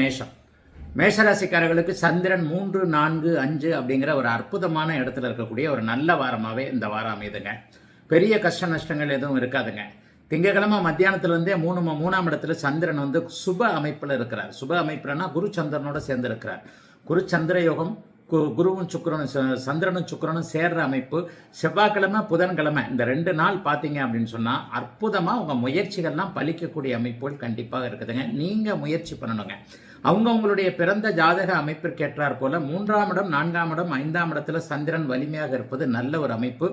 மேஷம். மேஷராசிக்காரர்களுக்கு சந்திரன் 3, 4, 5 அப்படிங்கிற ஒரு அற்புதமான இடத்துல இருக்கக்கூடிய ஒரு நல்ல வாரமாகவே இந்த வாரம் அமையுதுங்க. பெரிய கஷ்ட நஷ்டங்கள் எதுவும் இருக்காதுங்க. திங்கக்கிழமை மத்தியானத்துலேருந்தே மூணாம் இடத்துல சந்திரன் சுப அமைப்பில் இருக்கிறார். சுப அமைப்புலன்னா குரு சந்திரனோட சேர்ந்து இருக்கிறார். குரு சந்திர யோகம், குருவும் சுக்கிரனும் சந்திரனும் சுக்கிரனும் சேர்ற அமைப்பு. செவ்வாய்க்கிழமை புதன்கிழமை இந்த 2 நாள் பார்த்தீங்க அப்படின்னு சொன்னால் அற்புதமாக உங்கள் முயற்சிகள்லாம் பலிக்கக்கூடிய அமைப்புகள் கண்டிப்பாக இருக்குதுங்க. நீங்கள் முயற்சி பண்ணணுங்க. அவங்கவுங்களுடைய பிறந்த ஜாதக அமைப்பிற்கேற்றார் போல 3ஆம் இடம், 4ஆம் இடம், 5ஆம் இடத்துல சந்திரன் வலிமையாக இருப்பது நல்ல ஒரு அமைப்பு.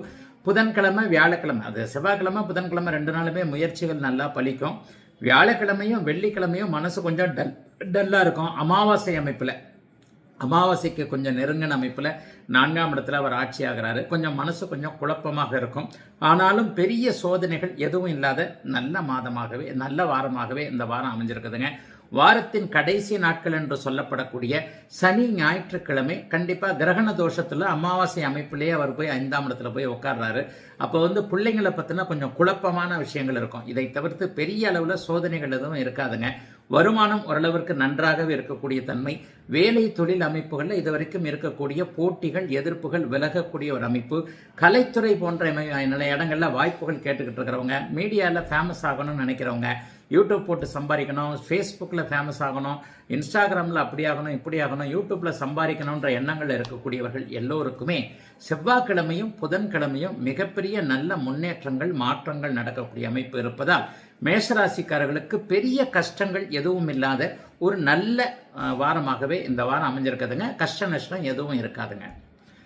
புதன்கிழமை, வியாழக்கிழமை, அது செவ்வாய்க்கிழமை புதன்கிழமை 2 நாளுமே முயற்சிகள் நல்லா பலிக்கும். வியாழக்கிழமையும் வெள்ளிக்கிழமையும் மனசு கொஞ்சம் டல்லாக இருக்கும். அமாவாசை அமைப்பில், அமாவாசைக்கு கொஞ்சம் நெருங்கின அமைப்பில் 4ஆம் இடத்துல அவர் ஆட்சி ஆகிறாரு. கொஞ்சம் மனசு கொஞ்சம் குழப்பமாக இருக்கும். ஆனாலும் பெரிய சோதனைகள் எதுவும் இல்லாத நல்ல மாதமாகவே, நல்ல வாரமாகவே இந்த வாரம் அமைஞ்சிருக்குதுங்க. வாரத்தின் கடைசி நாட்கள் என்று சொல்லப்படக்கூடிய சனி, ஞாயிற்றுக்கிழமை கண்டிப்பாக கிரகண தோஷத்தில் அமாவாசை அமைப்பிலேயே அவர் போய் 5ஆம் இடத்துல போய் உட்கார்றாரு. அப்போ பிள்ளைங்களை பற்றின கொஞ்சம் குழப்பமான விஷயங்கள் இருக்கும். இதை தவிர்த்து பெரிய அளவில் சோதனைகள் எதுவும் இருக்காதுங்க. வருமானம் ஓரளவிற்கு நன்றாகவே இருக்கக்கூடிய தன்மை. வேலை தொழில் அமைப்புகளில் இதுவரைக்கும் இருக்கக்கூடிய போட்டிகள், எதிர்ப்புகள் விலகக்கூடிய ஒரு அமைப்பு. கலைத்துறை போன்ற இடங்களில் வாய்ப்புகள் கேட்டுக்கிட்டு இருக்கிறவங்க, மீடியாவில் ஃபேமஸ் ஆகணும்னு நினைக்கிறவங்க, யூடியூப் போட்டு சம்பாதிக்கணும், ஃபேஸ்புக்கில் ஃபேமஸ் ஆகணும், இன்ஸ்டாகிராமில் அப்படி ஆகணும், இப்படி ஆகணும், யூடியூப்பில் சம்பாதிக்கணுன்ற எண்ணங்கள் இருக்கக்கூடியவர்கள் எல்லோருக்குமே செவ்வாய்க்கிழமையும் புதன்கிழமையும் மிகப்பெரிய நல்ல முன்னேற்றங்கள், மாற்றங்கள் நடக்கக்கூடிய அமைப்பு இருப்பதால் மேஷராசிக்காரர்களுக்கு பெரிய கஷ்டங்கள் எதுவும் இல்லாத ஒரு நல்ல வாரமாகவே இந்த வாரம் அமைஞ்சிருக்குதுங்க. கஷ்ட நஷ்டம் எதுவும் இருக்காதுங்க.